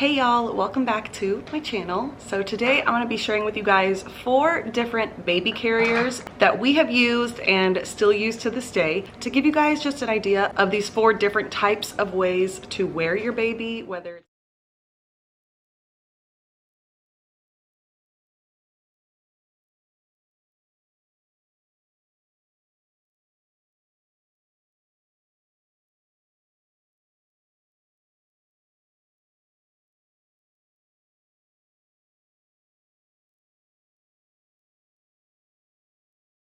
Hey y'all, welcome back to my channel. So today I'm going to be sharing with you guys 4 different baby carriers that we have used and still use to this day to give you guys just an idea of these 4 different types of ways to wear your baby, whether it's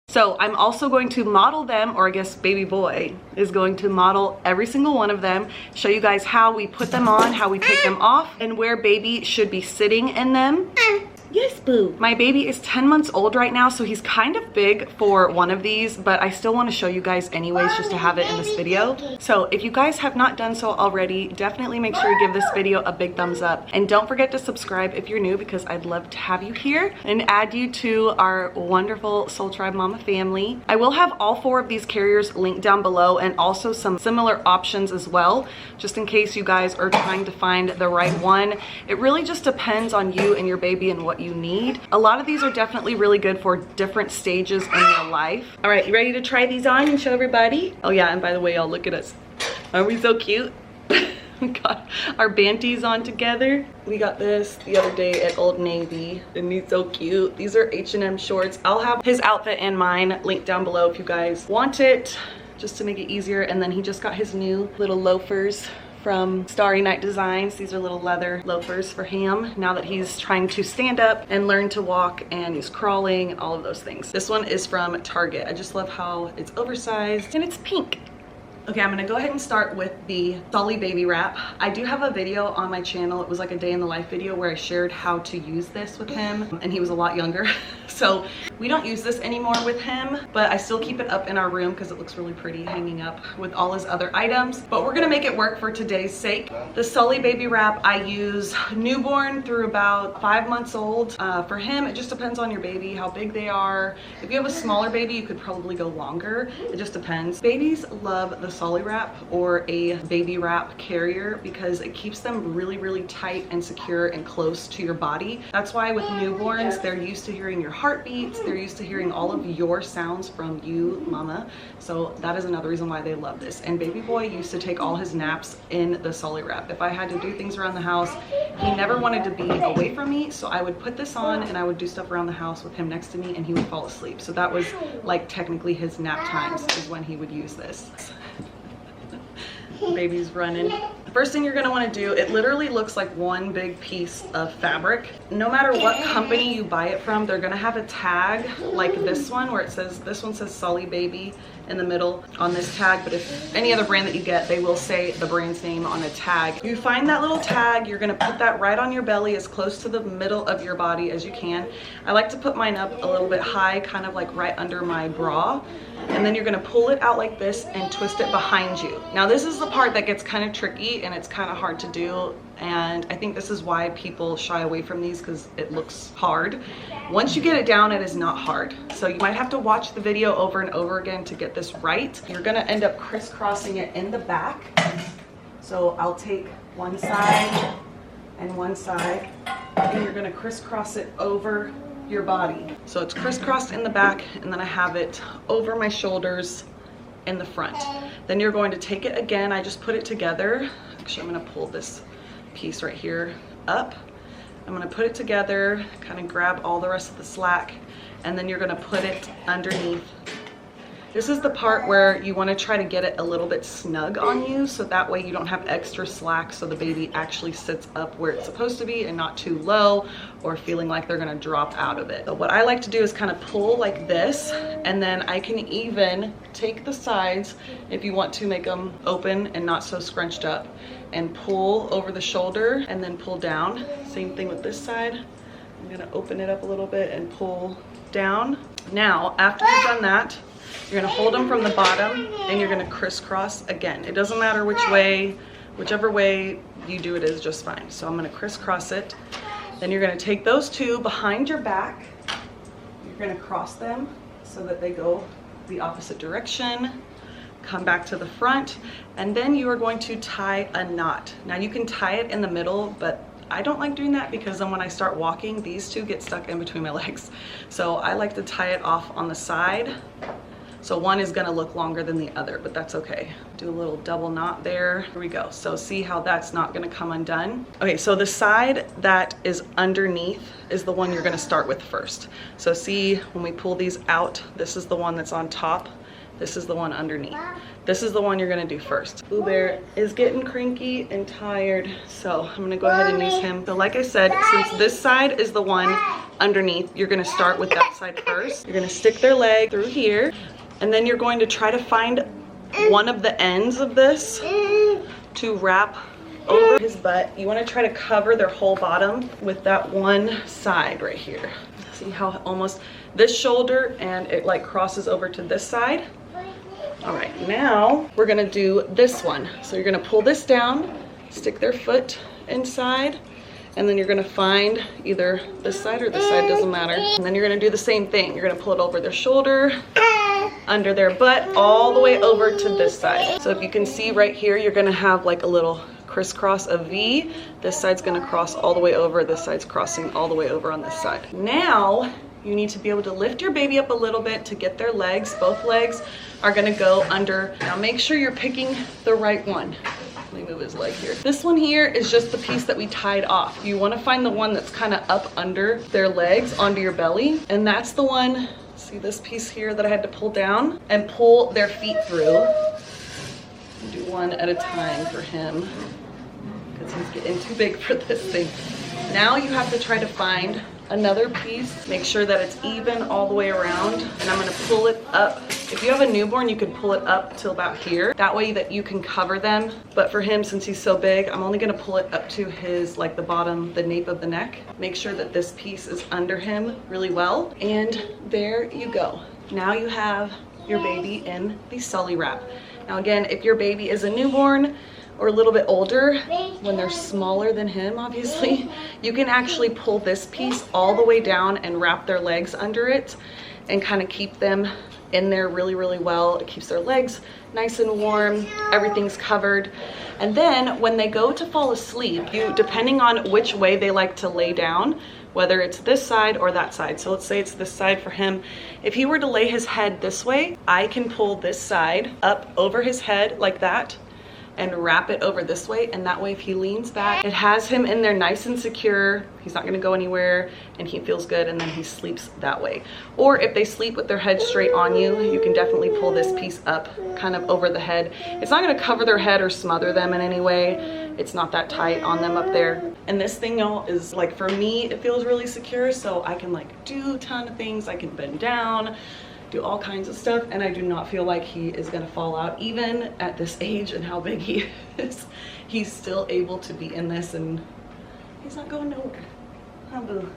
So I'm also going to model them, or I guess baby boy is going to model every single one of them, show you guys how we put them on, how we take them off, and where baby should be sitting in them. Yes, boo. My baby is 10 months old right now, so he's kind of big for one of these, but I still want to show you guys anyways just to have it in this video. So if you guys have not done so already, definitely make sure you give this video a big thumbs up. And don't forget to subscribe if you're new, because I'd love to have you here and add you to our wonderful Soul Tribe Mama family. I will have all 4 of these carriers linked down below, and also some similar options as well, just in case you guys are trying to find the right one. It really just depends on you and your baby and what you need. A lot of these are definitely really good for different stages in your life. All right, you ready to try these on and show everybody? Oh yeah, and by the way, y'all, look at us. Aren't we so cute? We got our banties on together. We got this the other day at Old Navy, and he's so cute. These are H&M shorts. I'll have his outfit and mine linked down below if you guys want it, just to make it easier. And then he just got his new little loafers from Starry Night Designs. These are little leather loafers for him now that he's trying to stand up and learn to walk, and he's crawling and all of those things. This one is from Target. I just love how it's oversized and it's pink. Okay, I'm gonna go ahead and start with the Sully baby wrap. I do have a video on my channel. It was like a day in the life video where I shared how to use this with him, and he was a lot younger. So we don't use this anymore with him, but I still keep it up in our room because it looks really pretty hanging up with all his other items. But we're gonna make it work for today's sake. The Sully baby wrap, I use newborn through about 5 months old. For him, it just depends on your baby, how big they are. If you have a smaller baby, you could probably go longer. It just depends. Babies love the Sully wrap or a baby wrap carrier because it keeps them really, really tight and secure and close to your body. That's why with newborns, they're used to hearing your heartbeats. They're used to hearing all of your sounds from you, mama. So that is another reason why they love this. And baby boy used to take all his naps in the Sully wrap. If I had to do things around the house, he never wanted to be away from me. So I would put this on and I would do stuff around the house with him next to me, and he would fall asleep. So that was like technically his nap times is when he would use this. Baby's running. The first thing you're going to want to do, it literally looks like one big piece of fabric. No matter what company you buy it from, they're going to have a tag like this one where it says, this one says Sully baby in the middle on this tag, but if any other brand that you get, they will say the brand's name on a tag. You find that little tag, you're going to put that right on your belly as close to the middle of your body as you can. I like to put mine up a little bit high, kind of like right under my bra. And then you're going to pull it out like this and twist it behind you. Now this is the part that gets kind of tricky and it's kind of hard to do, and I think this is why people shy away from these, because it looks hard. Once you get it down, it is not hard. So you might have to watch the video over and over again to get this right. You're going to end up crisscrossing it in the back. So I'll take one side and one side, and you're going to crisscross it over your body. So it's crisscrossed in the back, and then I have it over my shoulders in the front. Then you're going to take it again. I just put it together. Actually, I'm going to pull this piece right here up. I'm going to put it together, kind of grab all the rest of the slack, and then you're going to put it underneath. This is the part where you want to try to get it a little bit snug on you, so that way you don't have extra slack, so the baby actually sits up where it's supposed to be and not too low or feeling like they're going to drop out of it. So what I like to do is kind of pull like this, and then I can even take the sides if you want to make them open and not so scrunched up, and pull over the shoulder and then pull down. Same thing with this side. I'm going to open it up a little bit and pull down. Now, after you've done that, you're going to hold them from the bottom and you're going to crisscross again. It doesn't matter which way, whichever way you do it is just fine. So I'm going to crisscross it. Then you're going to take those two behind your back. You're going to cross them so that they go the opposite direction. Come back to the front, and then you are going to tie a knot. Now you can tie it in the middle, but I don't like doing that because then when I start walking, these two get stuck in between my legs. So I like to tie it off on the side. So one is gonna look longer than the other, but that's okay. Do a little double knot there. Here we go. So see how that's not gonna come undone? Okay, so the side that is underneath is the one you're gonna start with first. So see, when we pull these out, this is the one that's on top. This is the one underneath. This is the one you're gonna do first. Boo Bear is getting cranky and tired, so I'm gonna go ahead and use him. So like I said, since this side is the one underneath, you're gonna start with that side first. You're gonna stick their leg through here, and then you're going to try to find one of the ends of this to wrap over his butt. You want to try to cover their whole bottom with that one side right here. See how almost this shoulder and it like crosses over to this side? All right, now we're gonna do this one. So you're gonna pull this down, stick their foot inside, and then you're gonna find either this side or this side, doesn't matter. And then you're gonna do the same thing. You're gonna pull it over their shoulder, under their butt, all the way over to this side. So if you can see right here, you're gonna have like a little crisscross of V. This side's gonna cross all the way over, this side's crossing all the way over on this side. Now, you need to be able to lift your baby up a little bit to get their legs. Both legs are gonna go under. Now make sure you're picking the right one. Let me move his leg here. This one here is just the piece that we tied off. You wanna find the one that's kinda up under their legs onto your belly. And that's the one, see this piece here that I had to pull down and pull their feet through. Do one at a time for him because he's getting too big for this thing. Now you have to try to find another piece. Make sure that it's even all the way around. And I'm gonna pull it up. If you have a newborn, you can pull it up till about here. That way that you can cover them. But for him, since he's so big, I'm only gonna pull it up to his, like the bottom, the nape of the neck. Make sure that this piece is under him really well. And there you go. Now you have your baby in the Sully wrap. Now again, if your baby is a newborn or a little bit older, when they're smaller than him, obviously, you can actually pull this piece all the way down and wrap their legs under it and kind of keep them in there really, really well. It keeps their legs nice and warm, everything's covered. And then when they go to fall asleep, you, depending on which way they like to lay down, whether it's this side or that side. So let's say it's this side for him. If he were to lay his head this way, I can pull this side up over his head like that and wrap it over this way, and that way if he leans back, it has him in there nice and secure. He's not gonna go anywhere and he feels good, and then he sleeps that way. Or if they sleep with their head straight on you, you can definitely pull this piece up kind of over the head. It's not gonna cover their head or smother them in any way. It's not that tight on them up there. And this thing, y'all, is like, for me, it feels really secure, so I can like do a ton of things. I can bend down, do all kinds of stuff, and I do not feel like he is gonna fall out. Even at this age and how big he is, he's still able to be in this and he's not going nowhere. Huh, boo?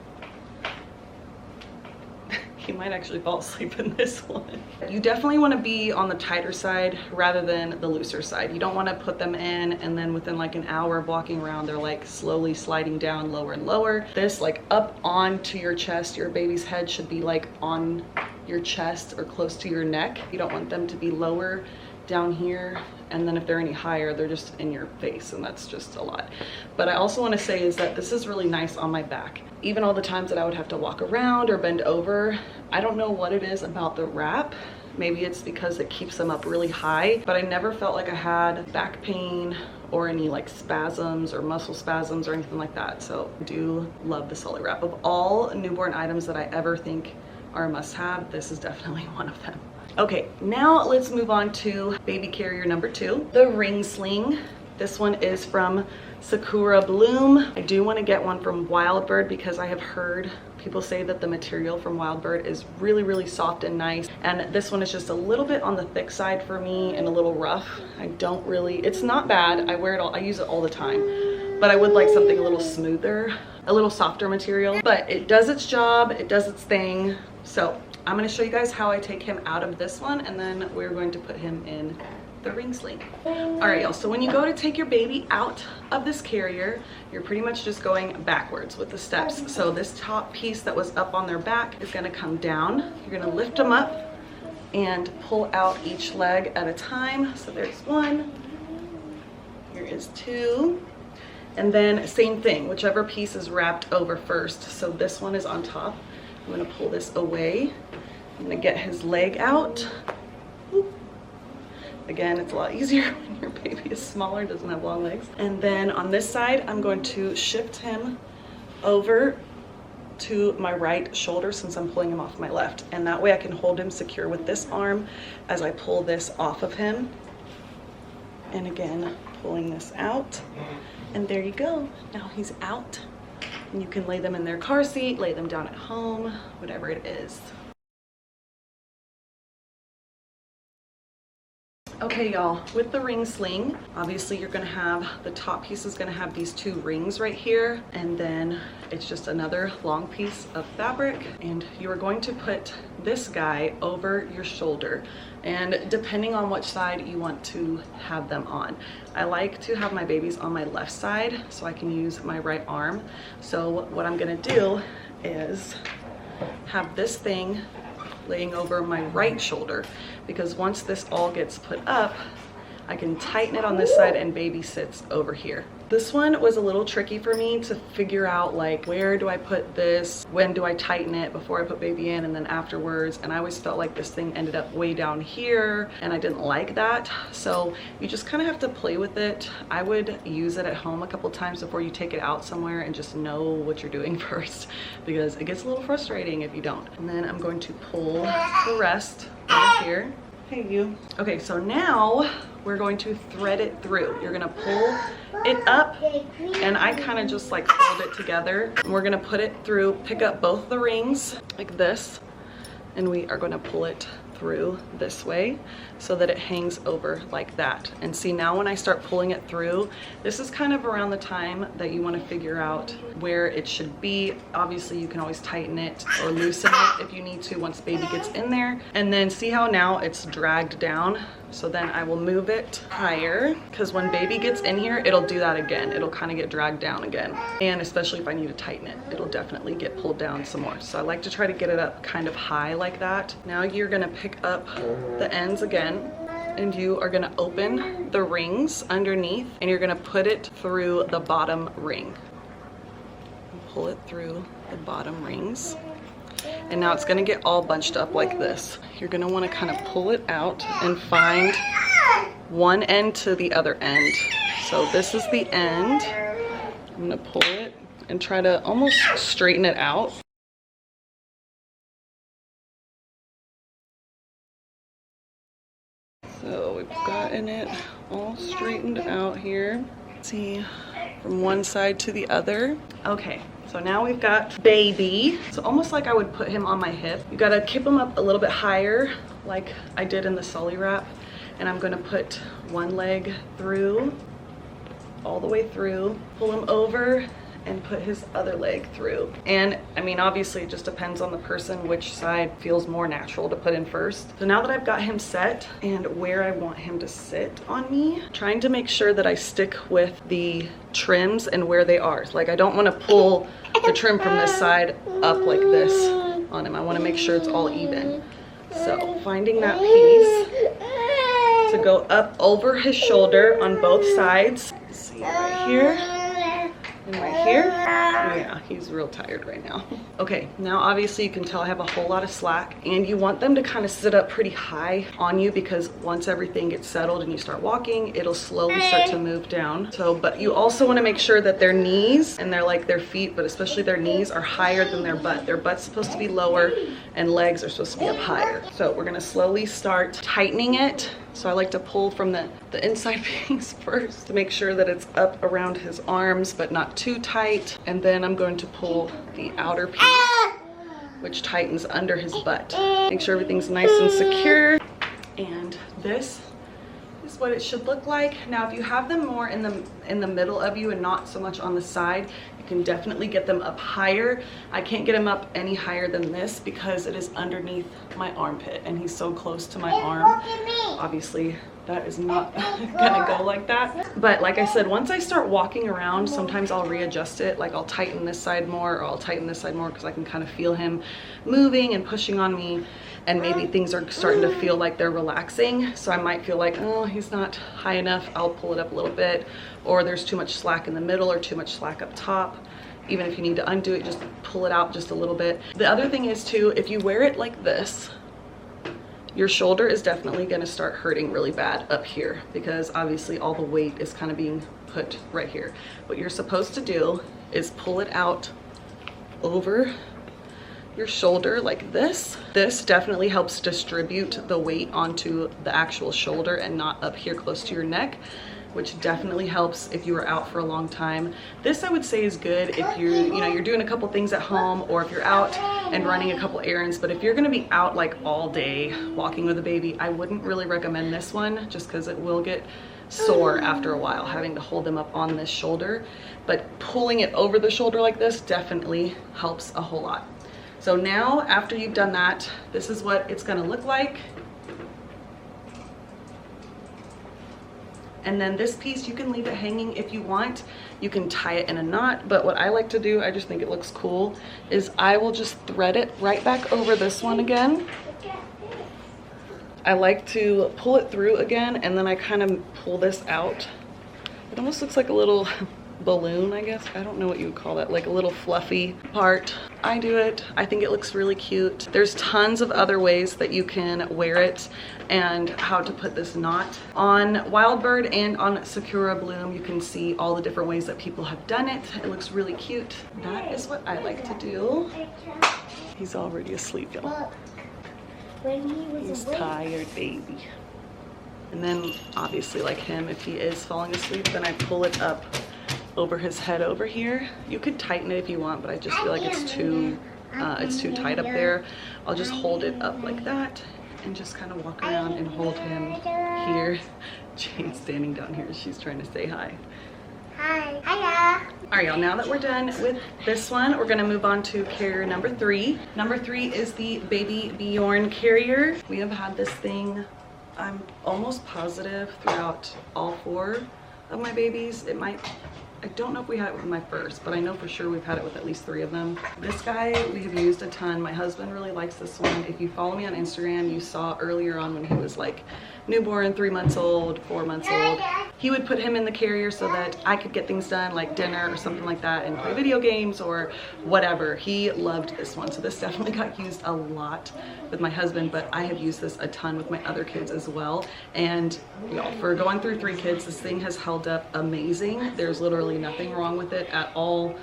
He might actually fall asleep in this one. You definitely want to be on the tighter side rather than the looser side. You don't want to put them in and then within like an hour of walking around, they're like slowly sliding down lower and lower. This like up onto your chest, your baby's head should be like on your chest or close to your neck. You don't want them to be lower down here, and then if they're any higher, they're just in your face, and that's just a lot. But I also want to say is that this is really nice on my back. Even all the times that I would have to walk around or bend over, I don't know what it is about the wrap. Maybe it's because it keeps them up really high, but I never felt like I had back pain or any like spasms or muscle spasms or anything like that. So I do love the Sully wrap. Of all newborn items that I ever think are a must-have, this is definitely one of them. Okay, now let's move on to baby carrier number 2, the ring sling. This one is from Sakura Bloom. I do want to get one from Wildbird because I have heard people say that the material from Wildbird is really, really soft and nice. And this one is just a little bit on the thick side for me and a little rough. I don't really, it's not bad. I wear it all, I use it all the time, but I would like something a little smoother, a little softer material, but it does its job, it does its thing. So I'm going to show you guys how I take him out of this one, and then we're going to put him in the ring sling. All right, y'all, so when you go to take your baby out of this carrier, you're pretty much just going backwards with the steps. So this top piece that was up on their back is going to come down. You're going to lift them up and pull out each leg at a time. So there's 1, here is 2, And then same thing, whichever piece is wrapped over first. So this one is on top. I'm gonna pull this away. I'm gonna get his leg out. Oop. Again, it's a lot easier when your baby is smaller, doesn't have long legs. And then on this side, I'm going to shift him over to my right shoulder since I'm pulling him off my left. And that way I can hold him secure with this arm as I pull this off of him. And again, pulling this out. And there you go. Now he's out. And you can lay them in their car seat, lay them down at home, whatever it is. Okay, y'all, with the ring sling, obviously you're gonna have, the top piece is gonna have these 2 rings right here, and then it's just another long piece of fabric, and you are going to put this guy over your shoulder, and depending on which side you want to have them on. I like to have my babies on my left side so I can use my right arm. So what I'm gonna do is have this thing laying over my right shoulder, because once this all gets put up, I can tighten it on this side and baby sits over here. This one was a little tricky for me to figure out, like, where do I put this? When do I tighten it before I put baby in and then afterwards? And I always felt like this thing ended up way down here and I didn't like that. So you just kind of have to play with it. I would use it at home a couple times before you take it out somewhere and just know what you're doing first, because it gets a little frustrating if you don't. And then I'm going to pull the rest right here. Hey you. Okay, so now we're going to thread it through. You're gonna pull it up, and I kind of just like fold it together. And we're gonna put it through, pick up both the rings like this, and we are gonna pull it through this way so that it hangs over like that. And see, now when I start pulling it through, this is kind of around the time that you want to figure out where it should be. Obviously you can always tighten it or loosen it if you need to once baby gets in there. And then see how now it's dragged down? So then I will move it higher, because when baby gets in here, it'll do that again. It'll kind of get dragged down again. And especially if I need to tighten it, it'll definitely get pulled down some more. So I like to try to get it up kind of high like that. Now you're gonna pick up the ends again, and you are gonna open the rings underneath, and you're gonna put it through the bottom ring. Pull it through the bottom rings. And now it's gonna get all bunched up like this. You're gonna wanna kind of pull it out and find one end to the other end. So this is the end. I'm gonna pull it and try to almost straighten it out. So we've gotten it all straightened out here. Let's see, from one side to the other. Okay. So now we've got baby. So almost like I would put him on my hip. You gotta keep him up a little bit higher like I did in the Sully wrap. And I'm gonna put one leg through, all the way through, pull him over, and put his other leg through. And I mean, obviously it just depends on the person which side feels more natural to put in first. So now that I've got him set and where I want him to sit on me, trying to make sure that I stick with the trims and where they are. So like, I don't want to pull the trim from this side up like this on him. I want to make sure it's all even. So finding that piece to go up over his shoulder on both sides. See right here. And right here, yeah, he's real tired right now. Okay, now obviously you can tell I have a whole lot of slack, and you want them to kind of sit up pretty high on you, because once everything gets settled and you start walking, it'll slowly start to move down. So, but you also want to make sure that their knees and their feet, but especially their knees, are higher than their butt. Their butt's supposed to be lower and legs are supposed to be up higher. So we're gonna slowly start tightening it. So I like to pull from the inside piece first to make sure that it's up around his arms, but not too tight. And then I'm going to pull the outer piece, which tightens under his butt. Make sure everything's nice and secure. And this is what it should look like. Now, if you have them more in the middle of you and not so much on the side, you can definitely get them up higher. I can't get him up any higher than this because it is underneath my armpit and he's so close to my arm. Obviously, that is not gonna go like that. But like I said, once I start walking around, sometimes I'll readjust it. Like I'll tighten this side more, or I'll tighten this side more, because I can kind of feel him moving and pushing on me, and maybe things are starting to feel like they're relaxing. So I might feel like, oh, he's not high enough. I'll pull it up a little bit, or there's too much slack in the middle or too much slack up top. Even if you need to undo it, just pull it out just a little bit. The other thing is too, if you wear it like this, your shoulder is definitely going to start hurting really bad up here, because obviously all the weight is kind of being put right here. What you're supposed to do is pull it out over your shoulder like this. This definitely helps distribute the weight onto the actual shoulder and not up here close to your neck, which definitely helps if you are out for a long time. This I would say is good if you're doing a couple things at home, or if you're out and running a couple errands. But if you're gonna be out like all day walking with a baby, I wouldn't really recommend this one, just because it will get sore after a while having to hold them up on this shoulder. But pulling it over the shoulder like this definitely helps a whole lot. So now after you've done that, this is what it's gonna look like. And then this piece, you can leave it hanging if you want. You can tie it in a knot, but what I like to do, I just think it looks cool, is I will just thread it right back over this one again. I like to pull it through again, and then I kind of pull this out. It almost looks like a little balloon, I guess. I don't know what you would call that, like a little fluffy part. I do it. I think it looks really cute. There's tons of other ways that you can wear it and how to put this knot. On Wildbird and on Sakura Bloom, you can see all the different ways that people have done it. It looks really cute. That is what I like to do. He's already asleep, y'all. He's tired, baby. And then obviously, like him, if he is falling asleep, then I pull it up over his head over here. You could tighten it if you want, but I just feel like it's too tight up there. I'll just hold it up like that and just kind of walk around and hold him here. Jane's standing down here. She's trying to say hi. Hi. Hiya. All right, y'all, now that we're done with this one, we're gonna move on to carrier number 3. Number 3 is the baby Bjorn carrier. We have had this thing, I'm almost positive, throughout all 4 of my babies. I don't know if we had it with my first, but I know for sure we've had it with at least 3 of them. This guy we have used a ton. My husband really likes this one. If you follow me on Instagram, you saw earlier on when he was like newborn, 3 months old, 4 months old, he would put him in the carrier so that I could get things done like dinner or something like that and play video games or whatever. He loved this one. So this definitely got used a lot with my husband, but I have used this a ton with my other kids as well. And you know, for going through 3 kids, this thing has held up amazing. There's literally nothing wrong with it at all.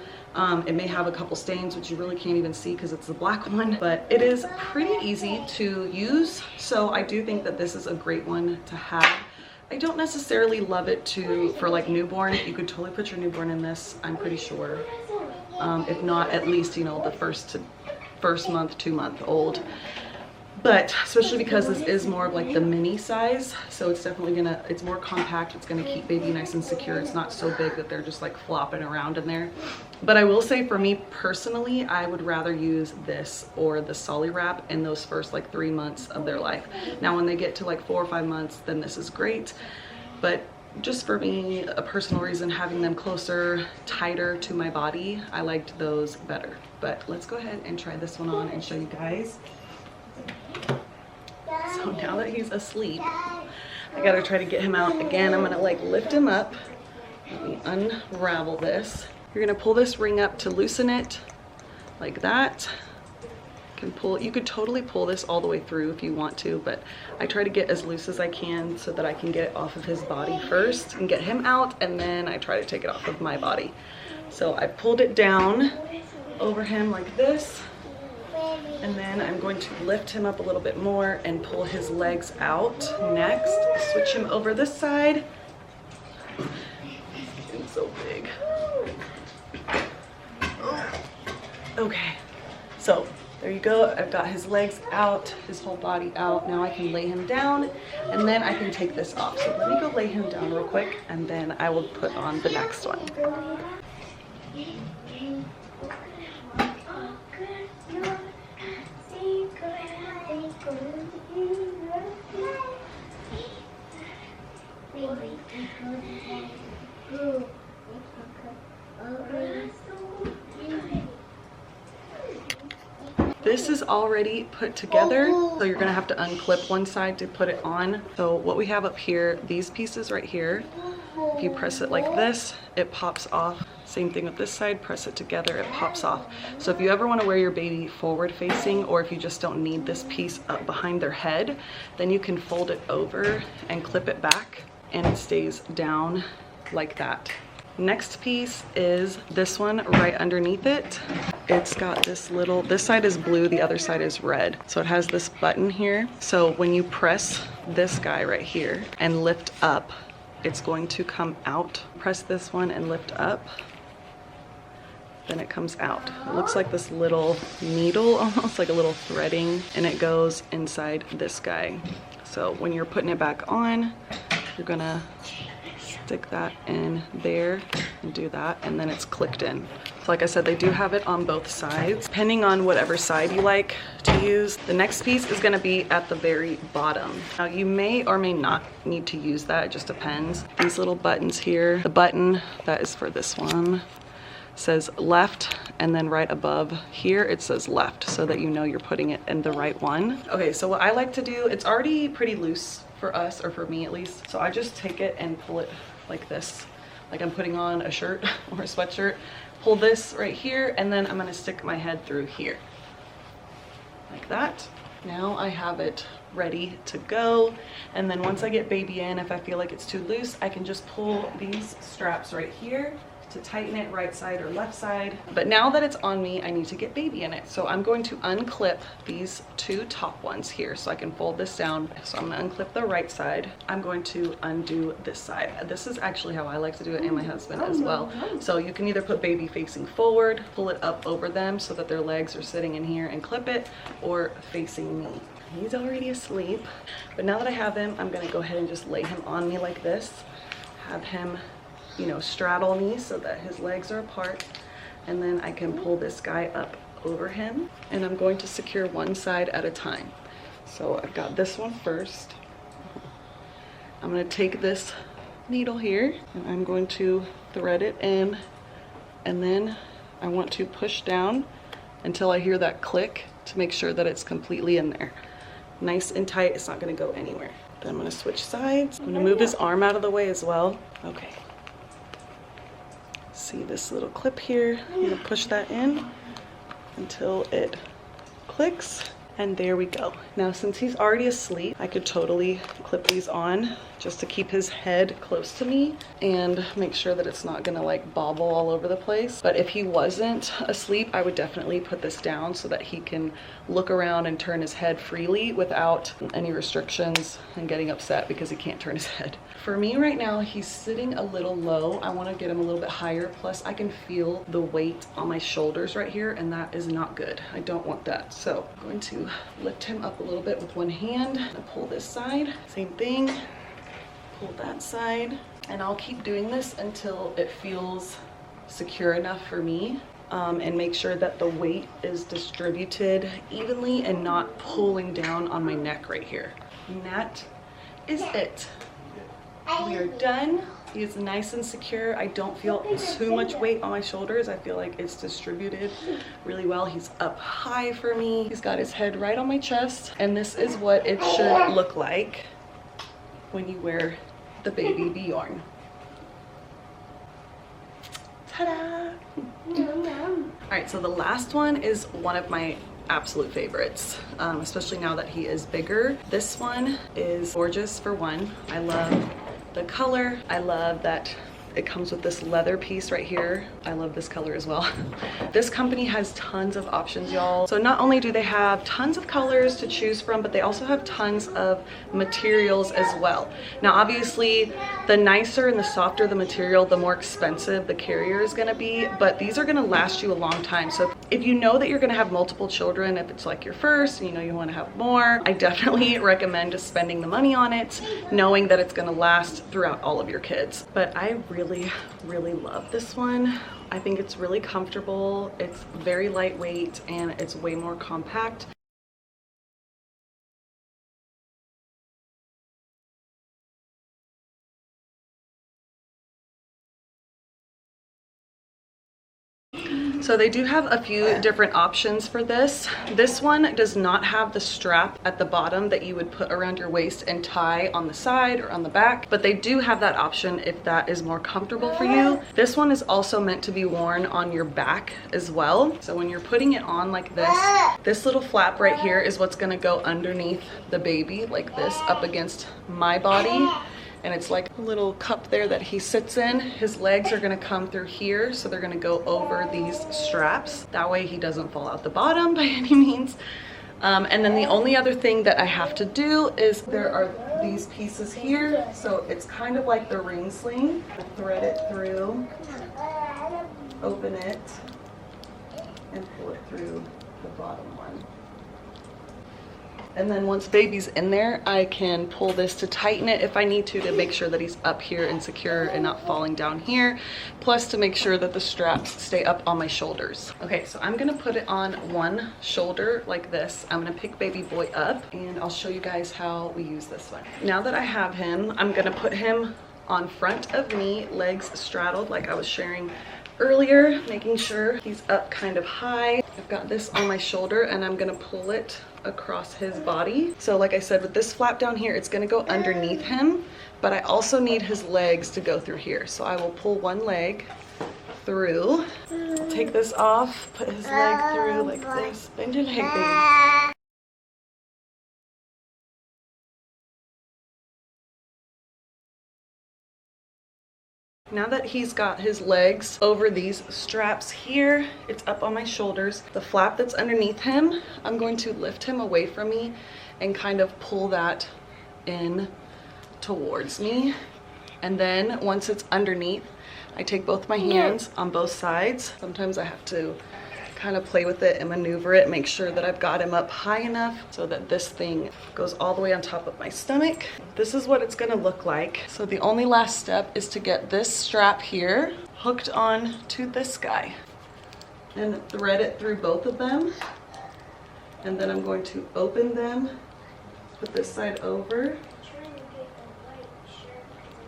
It may have a couple stains, which you really can't even see because it's the black one, but it is pretty easy to use. So I do think that this is a great one to have. I don't necessarily love it for like newborn. You could totally put your newborn in this, I'm pretty sure. If not, at least, you know, the first month, 2 month old. But especially because this is more of like the mini size, so it's definitely it's more compact. It's gonna keep baby nice and secure. It's not so big that they're just like flopping around in there. But I will say, for me personally, I would rather use this or the Solly Wrap in those first like 3 months of their life. Now when they get to like 4 or 5 months, then this is great. But just for me, a personal reason, having them closer, tighter to my body, I liked those better. But let's go ahead and try this one on and show you guys. So now that he's asleep, I gotta try to get him out again. I'm gonna like lift him up. Let me unravel this. You're gonna pull this ring up to loosen it like that. You could totally pull this all the way through if you want to, but I try to get as loose as I can so that I can get it off of his body first and get him out, and then I try to take it off of my body. So I pulled it down over him like this. And then I'm going to lift him up a little bit more and pull his legs out next. Switch him over this side. He's getting so big. Okay, so there you go. I've got his legs out, his whole body out. Now I can lay him down, and then I can take this off. So let me go lay him down real quick, and then I will put on the next one. This is already put together, so you're gonna have to unclip one side to put it on. So what we have up here, these pieces right here, if you press it like this, it pops off. Same thing with this side, press it together, it pops off. So if you ever wanna wear your baby forward facing, or if you just don't need this piece up behind their head, then you can fold it over and clip it back, and it stays down like that. Next piece is this one right underneath it. It's got this little, this side is blue, the other side is red. So it has this button here. So when you press this guy right here and lift up, it's going to come out. Press this one and lift up, then it comes out. It looks like this little needle, almost like a little threading, and it goes inside this guy. So when you're putting it back on, you're gonna stick that in there and do that, and then it's clicked in. So like I said, they do have it on both sides, depending on whatever side you like to use. The next piece is gonna be at the very bottom. Now you may or may not need to use that, it just depends. These little buttons here, the button that is for this one says left, and then right above here it says left, so that you know you're putting it in the right one. Okay, so what I like to do, it's already pretty loose for us, or for me at least, so I just take it and pull it like this, like I'm putting on a shirt or a sweatshirt. Pull this right here, and then I'm gonna stick my head through here like that. Now I have it ready to go, and then once I get baby in, if I feel like it's too loose, I can just pull these straps right here to tighten it right side or left side. But now that it's on me, I need to get baby in it. So I'm going to unclip these two top ones here so I can fold this down. So I'm gonna unclip the right side. I'm going to undo this side. This is actually how I like to do it, and my husband as well. So you can either put baby facing forward, pull it up over them so that their legs are sitting in here and clip it, or facing me. He's already asleep, but now that I have him, I'm gonna go ahead and just lay him on me like this, have him, you know, straddle me so that his legs are apart, and then I can pull this guy up over him, and I'm going to secure one side at a time. So I've got this one first. I'm going to take this needle here and I'm going to thread it in, and then I want to push down until I hear that click to make sure that it's completely in there. Nice and tight, it's not going to go anywhere. Then I'm going to switch sides. I'm going to move his arm out of the way as well. Okay. See this little clip here? I'm gonna push that in until it clicks, and there we go. Now since he's already asleep, I could totally clip these on just to keep his head close to me and make sure that it's not gonna like bobble all over the place. But if he wasn't asleep, I would definitely put this down so that he can look around and turn his head freely without any restrictions and getting upset because he can't turn his head. For me right now, he's sitting a little low. I want to get him a little bit higher. Plus I can feel the weight on my shoulders right here, and that is not good. I don't want that. So I'm going to lift him up a little bit with one hand and pull this side. Same thing, pull that side, and I'll keep doing this until it feels secure enough for me. And make sure that the weight is distributed evenly and not pulling down on my neck right here. And that is it. We are done. He is nice and secure. I don't feel too much weight on my shoulders. I feel like it's distributed really well. He's up high for me. He's got his head right on my chest. And this is what it should look like when you wear the baby Bjorn. Ta-da! All right, so the last one is one of my absolute favorites, especially now that he is bigger. This one is gorgeous for one. I love the color. I love that it comes with this leather piece right here. I love this color as well. This company has tons of options, y'all. So not only do they have tons of colors to choose from, but they also have tons of materials as well. Now, obviously, the nicer and the softer the material, the more expensive the carrier is gonna be, but these are gonna last you a long time. So if you know that you're gonna have multiple children, if it's like your first, and you know you wanna have more, I definitely recommend just spending the money on it, knowing that it's gonna last throughout all of your kids. But I really love this one. I think it's really comfortable, it's very lightweight, and it's way more compact. So they do have a few different options for this. This one does not have the strap at the bottom that you would put around your waist and tie on the side or on the back, but they do have that option if that is more comfortable for you. This one is also meant to be worn on your back as well. So when you're putting it on like this little flap right here is what's gonna go underneath the baby like this up against my body. And it's like a little cup there that he sits in. His legs are gonna come through here, so they're gonna go over these straps. That way he doesn't fall out the bottom by any means. And then the only other thing that I have to do is there are these pieces here. So it's kind of like the ring sling. I thread it through, open it, and pull it through the bottom one. And then once baby's in there, I can pull this to tighten it if I need to make sure that he's up here and secure and not falling down here. Plus to make sure that the straps stay up on my shoulders. Okay, so I'm gonna put it on one shoulder like this. I'm gonna pick baby boy up and I'll show you guys how we use this one. Now that I have him, I'm gonna put him on front of me, legs straddled like I was sharing earlier, making sure he's up kind of high. I've got this on my shoulder and I'm gonna pull it across his body. So like I said, with this flap down here, it's gonna go underneath him, but I also need his legs to go through here. So I will pull one leg through, take this off, put his leg through like this. Bend your leg, baby. Now that he's got his legs over these straps here, it's up on my shoulders. The flap that's underneath him, I'm going to lift him away from me and kind of pull that in towards me. And then once it's underneath, I take both my hands on both sides. Sometimes I have to kind of play with it and maneuver it, make sure that I've got him up high enough so that this thing goes all the way on top of my stomach. This is what it's gonna look like. So the only last step is to get this strap here hooked on to this guy and thread it through both of them. And then I'm going to open them, put this side over,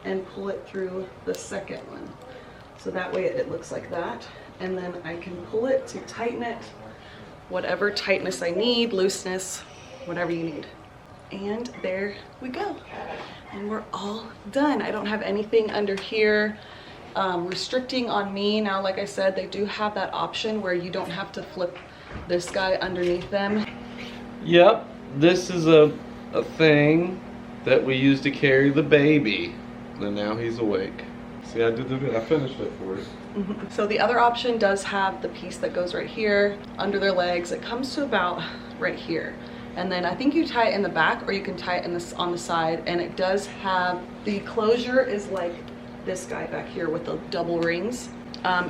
and pull it through the second one. So that way it looks like that. And then I can pull it to tighten it, whatever tightness I need, looseness, whatever you need. And there we go. And we're all done. I don't have anything under here restricting on me. Now, like I said, they do have that option where you don't have to flip this guy underneath them. Yep, this is a thing that we use to carry the baby. And now he's awake. See, I finished it for you. So the other option does have the piece that goes right here under their legs. It comes to about right here. And then I think you tie it in the back or you can tie it on the side. And it does have, the closure is like this guy back here with the double rings.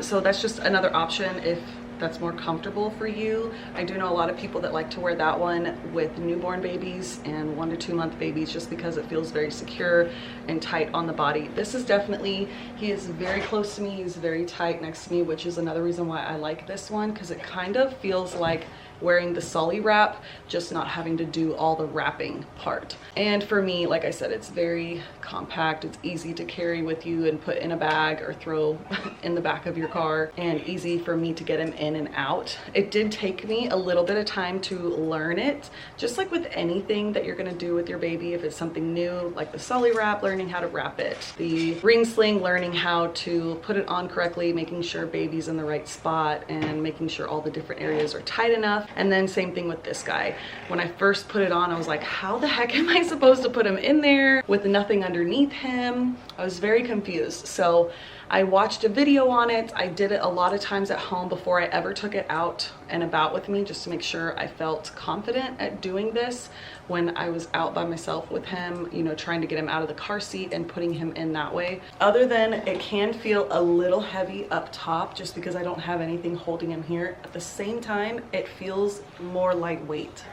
So that's just another option if that's more comfortable for you. I do know a lot of people that like to wear that one with newborn babies and 1 to 2 month babies just because it feels very secure and tight on the body. This is definitely, he is very close to me, he's very tight next to me, which is another reason why I like this one, because it kind of feels like wearing the Sully wrap, just not having to do all the wrapping part. And for me, like I said, it's very compact, it's easy to carry with you and put in a bag or throw in the back of your car, and easy for me to get him in and out. It did take me a little bit of time to learn it, just like with anything that you're gonna do with your baby. If it's something new, like the Sully wrap, learning how to wrap it, the ring sling, learning how to put it on correctly, making sure baby's in the right spot and making sure all the different areas are tight enough. And then same thing with this guy. When I first put it on, I was like, how the heck am I supposed to put him in there with nothing underneath him? I was very confused. So I watched a video on it. I did it a lot of times at home before I ever took it out and about with me, just to make sure I felt confident at doing this when I was out by myself with him, you know, trying to get him out of the car seat and putting him in that way. Other than it can feel a little heavy up top just because I don't have anything holding him here. At the same time, it feels more lightweight.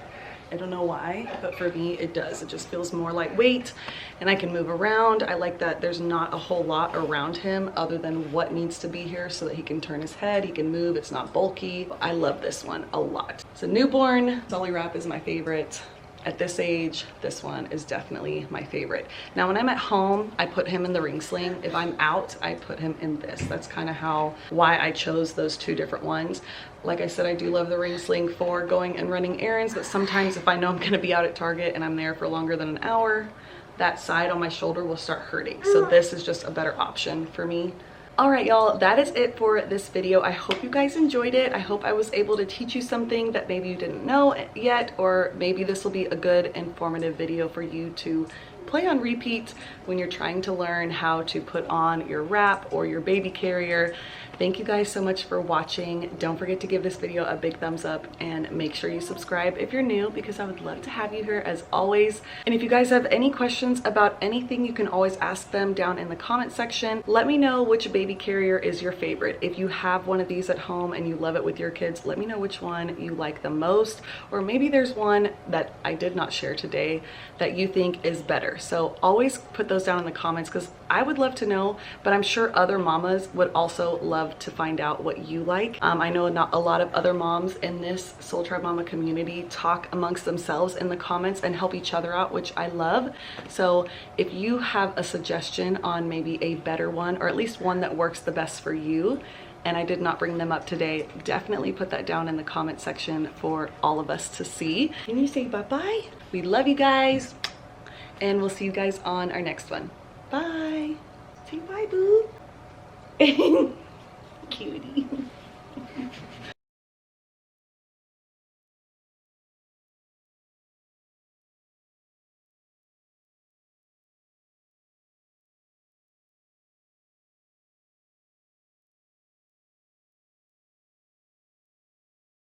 I don't know why, but for me it does. It just feels more lightweight and I can move around. I like that there's not a whole lot around him other than what needs to be here so that he can turn his head, he can move, it's not bulky. I love this one a lot. It's a newborn. Sully wrap is my favorite. at this age, this one is definitely my favorite. Now, when I'm at home, I put him in the ring sling. If I'm out, I put him in this. That's kind of why I chose those two different ones. Like I said, I do love the ring sling for going and running errands, but sometimes if I know I'm gonna be out at Target and I'm there for longer than an hour, that side on my shoulder will start hurting. So this is just a better option for me. All right, y'all, that is it for this video. I hope you guys enjoyed it. I hope I was able to teach you something that maybe you didn't know yet, or maybe this will be a good informative video for you to play on repeat when you're trying to learn how to put on your wrap or your baby carrier. Thank you guys so much for watching. Don't forget to give this video a big thumbs up and make sure you subscribe if you're new, because I would love to have you here as always. And if you guys have any questions about anything, you can always ask them down in the comment section. Let me know which baby carrier is your favorite. If you have one of these at home and you love it with your kids, let me know which one you like the most, or maybe there's one that I did not share today that you think is better. So always put those down in the comments, because I would love to know, but I'm sure other mamas would also love to find out what you like. I know not a lot of other moms in this Soul Tribe Mama community talk amongst themselves in the comments and help each other out, which I love. So if you have a suggestion on maybe a better one, or at least one that works the best for you, and I did not bring them up today, definitely put that down in the comment section for all of us to see. Can you say bye-bye? We love you guys, and we'll see you guys on our next one. Bye. Say bye, boo. Cutie.